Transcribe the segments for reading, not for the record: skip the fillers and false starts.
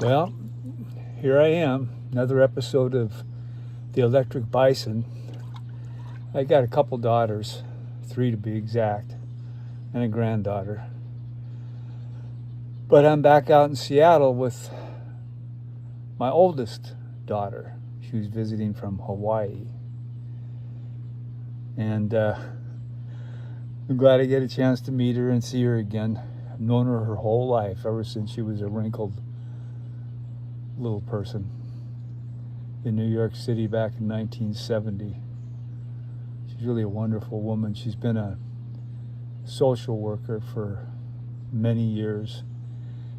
Well, here I am, another episode of The Electric Bison. I got a couple daughters, 3 to be exact, and a granddaughter. But I'm back out in Seattle with my oldest daughter. She was visiting from Hawaii. And I'm glad I get a chance to meet her and see her again. I've known her whole life, ever since she was a wrinkled little person in New York City back in 1970. She's really a wonderful woman. She's been a social worker for many years,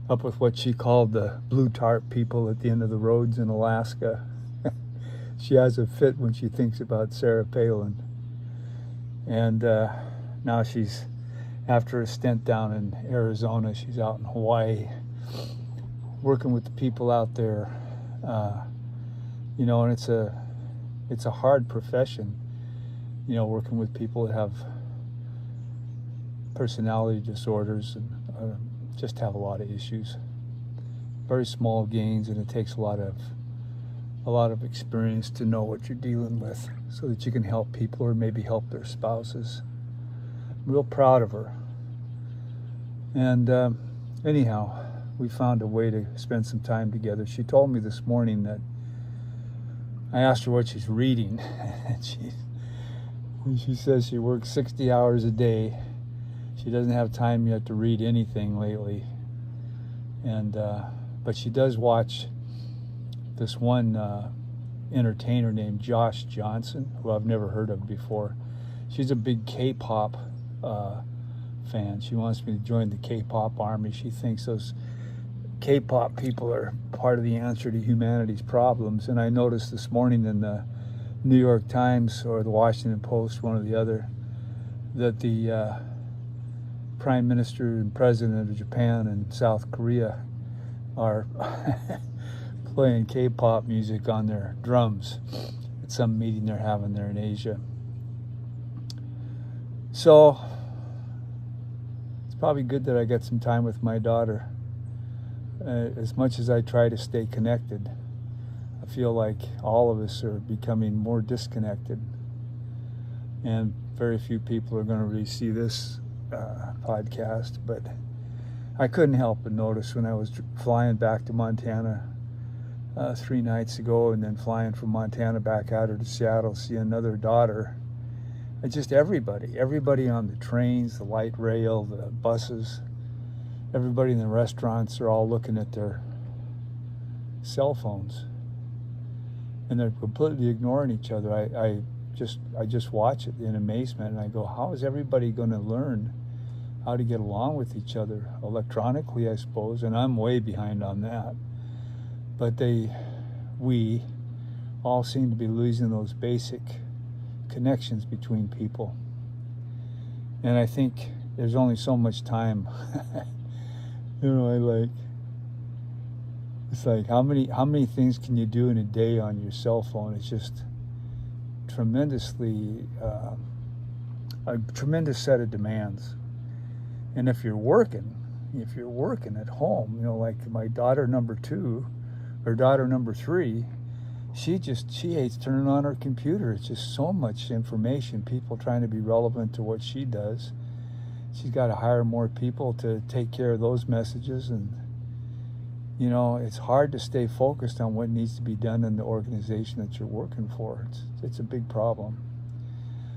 up with what she called the blue tarp people at the end of the roads in Alaska. She has a fit when she thinks about Sarah Palin. And now she's, after a stint down in Arizona, she's out in Hawaii working with the people out there. And it's a hard profession, working with people that have personality disorders and just have a lot of issues. Very small gains, and it takes a lot of experience to know what you're dealing with so that you can help people or maybe help their spouses. I'm real proud of her. And anyhow, we found a way to spend some time together. She told me this morning that I asked her what she's reading, and she says she works 60 hours a day. She doesn't have time yet to read anything lately. And but she does watch this one entertainer named Josh Johnson, who I've never heard of before. She's a big K-pop fan. She wants me to join the K-pop army. She thinks those K-pop people are part of the answer to humanity's problems. And I noticed this morning in the New York Times or the Washington Post, one or the other, that the Prime Minister and President of Japan and South Korea are playing K-pop music on their drums at some meeting they're having there in Asia. So it's probably good that I got some time with my daughter. As much as I try to stay connected, I feel like all of us are becoming more disconnected. And very few people are going to really see this podcast, but I couldn't help but notice when I was flying back to Montana 3 nights ago, and then flying from Montana back out to Seattle to see another daughter. And just everybody on the trains, the light rail, the buses, everybody in the restaurants are all looking at their cell phones, and they're completely ignoring each other. I just watch it in amazement, and I go, how is everybody going to learn how to get along with each other electronically, I suppose? And I'm way behind on that. But we all seem to be losing those basic connections between people. And I think there's only so much time. It's like how many things can you do in a day on your cell phone? It's just tremendously a tremendous set of demands. And if you're working at home, like my daughter number 2 or daughter number 3, she hates turning on her computer. It's just so much information, people trying to be relevant to what she does. She's got to hire more people to take care of those messages, and it's hard to stay focused on what needs to be done in the organization that you're working for. It's a big problem.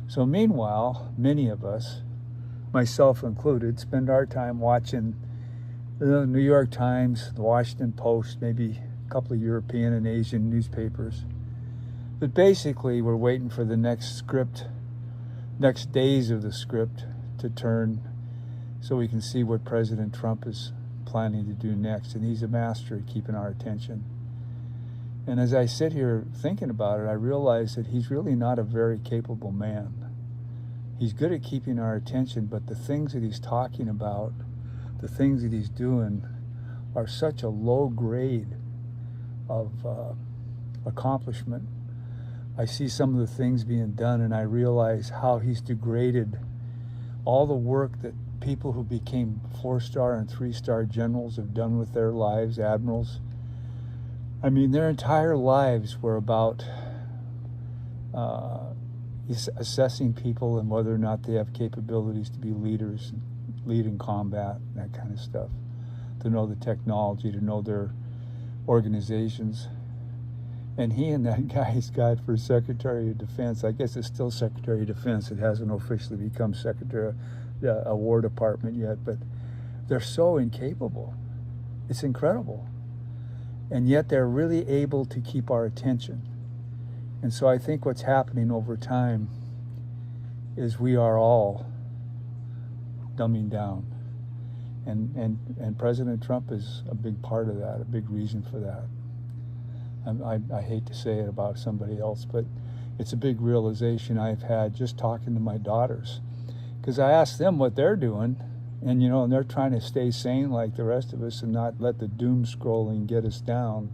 So meanwhile, many of us, myself included, spend our time watching the New York Times, the Washington Post, maybe a couple of European and Asian newspapers. But basically, we're waiting for the next days of the script to turn so we can see what President Trump is planning to do next. And he's a master at keeping our attention. And as I sit here thinking about it, I realize that he's really not a very capable man. He's good at keeping our attention, but the things that he's talking about, the things that he's doing, are such a low grade of accomplishment. I see some of the things being done, and I realize how he's degraded all the work that people who became 4-star and 3-star generals have done with their lives, admirals, I mean, their entire lives were about assessing people and whether or not they have capabilities to be leaders, lead in combat, that kind of stuff, to know the technology, to know their organizations. And he and that guy he's got for Secretary of Defense, I guess it's still Secretary of Defense, it hasn't officially become Secretary of a War Department yet, but they're so incapable. It's incredible. And yet they're really able to keep our attention. And so I think what's happening over time is we are all dumbing down. And President Trump is a big part of that, a big reason for that. I hate to say it about somebody else, but it's a big realization I've had just talking to my daughters. Because I ask them what they're doing, and and they're trying to stay sane like the rest of us and not let the doom scrolling get us down.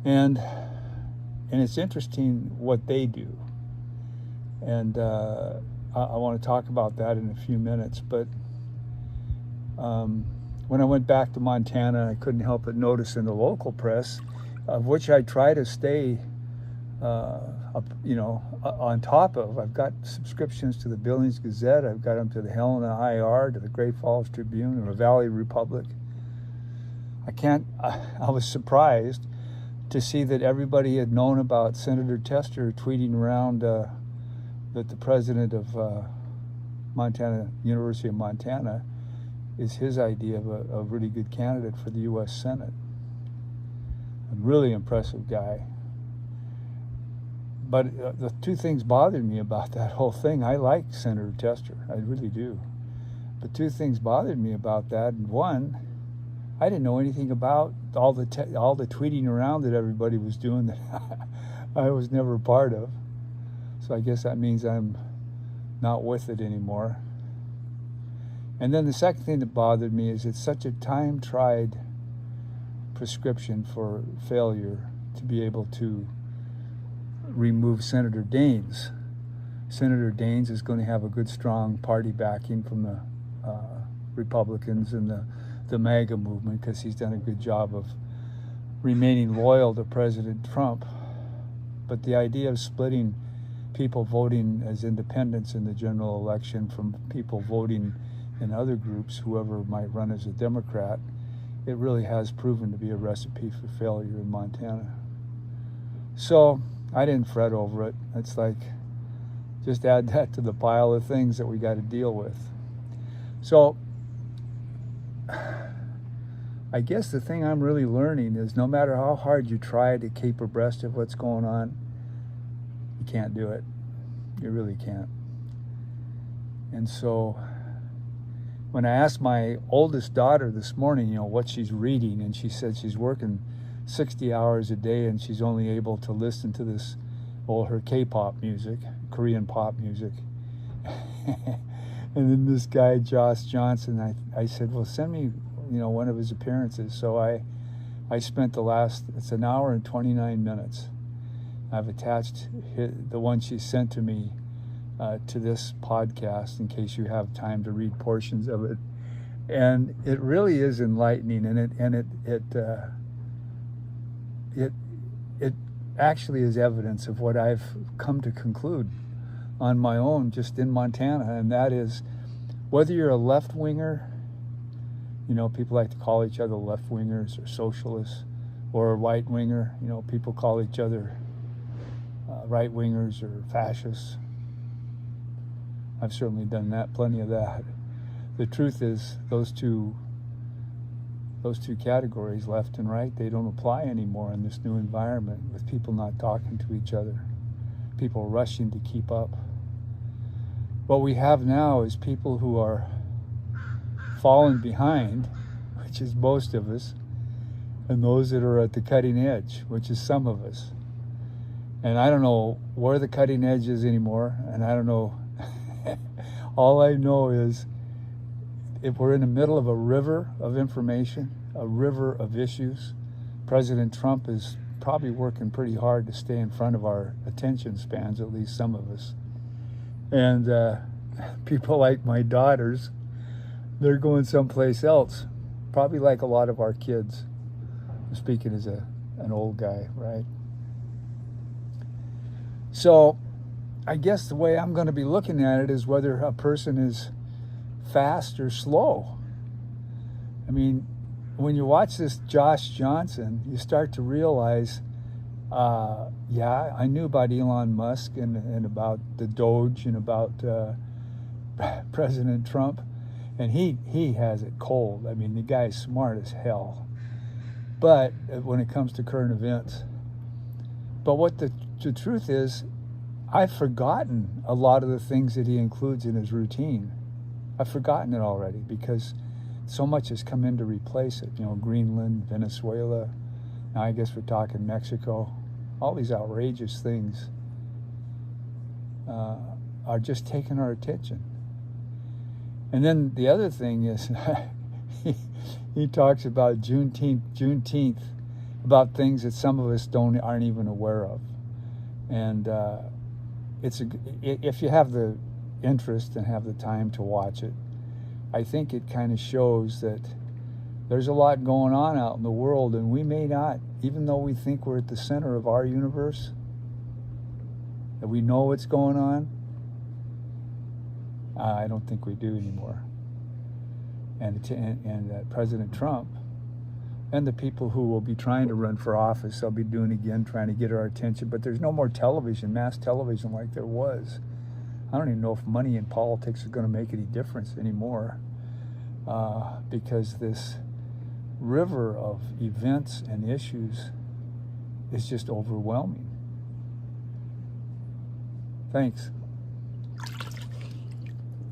And it's interesting what they do. And I want to talk about that in a few minutes. But when I went back to Montana, I couldn't help but notice in the local press, of which I try to stay on top of. I've got subscriptions to the Billings Gazette. I've got them to the Helena IR, to the Great Falls Tribune, and the Valley Republic. I was surprised to see that everybody had known about Senator Tester tweeting around that the president of Montana, University of Montana, is his idea of a really good candidate for the U.S. Senate. A really impressive guy. But the two things bothered me about that whole thing. I like Senator Tester, I really do. But two things bothered me about that. One, I didn't know anything about all the tweeting around that everybody was doing that I was never a part of. So I guess that means I'm not with it anymore. And then the second thing that bothered me is it's such a time-tried prescription for failure to be able to remove Senator Daines. Senator Daines is going to have a good, strong party backing from the Republicans and the MAGA movement, because he's done a good job of remaining loyal to President Trump. But the idea of splitting people voting as independents in the general election from people voting in other groups, whoever might run as a Democrat, it really has proven to be a recipe for failure in Montana. So I didn't fret over it. It's like, just add that to the pile of things that we got to deal with. So I guess the thing I'm really learning is no matter how hard you try to keep abreast of what's going on, you can't do it. You really can't. And so when I asked my oldest daughter this morning, what she's reading, and she said she's working 60 hours a day and she's only able to listen to this, her K-pop music, Korean pop music. And then this guy, Josh Johnson, I said, well, send me, one of his appearances. So I spent it's an hour and 29 minutes. I've attached the one she sent to me to this podcast in case you have time to read portions of it. And it really is enlightening, and it actually is evidence of what I've come to conclude on my own just in Montana, and that is whether you're a left-winger, people like to call each other left-wingers or socialists, or a right-winger, people call each other right-wingers or fascists. I've certainly done that, plenty of that. The truth is those two categories, left and right, they don't apply anymore in this new environment with people not talking to each other, people rushing to keep up. What we have now is people who are falling behind, which is most of us, and those that are at the cutting edge, which is some of us. And I don't know where the cutting edge is anymore, and I don't know. All I know is if we're in the middle of a river of information, a river of issues, President Trump is probably working pretty hard to stay in front of our attention spans, at least some of us. And people like my daughters, they're going someplace else, probably like a lot of our kids. I'm speaking as an old guy, right? So I guess the way I'm going to be looking at it is whether a person is fast or slow. I mean, when you watch this Josh Johnson, you start to realize, yeah, I knew about Elon Musk and about the Doge and about President Trump, and he has it cold. I mean, the guy's smart as hell. But when it comes to current events, but what the truth is, I've forgotten a lot of the things that he includes in his routine. I've forgotten it already because so much has come in to replace it. You know, Greenland, Venezuela, now I guess we're talking Mexico. All these outrageous things are just taking our attention. And then the other thing is he talks about Juneteenth, about things that some of us aren't even aware of. And if you have the interest and have the time to watch it, I think it kind of shows that there's a lot going on out in the world, and we may not, even though we think we're at the center of our universe, that we know what's going on, I don't think we do anymore. And President Trump and the people who will be trying to run for office, they'll be doing again, trying to get our attention. But there's no more television, mass television like there was. I don't even know if money in politics is going to make any difference anymore, because this river of events and issues is just overwhelming. Thanks.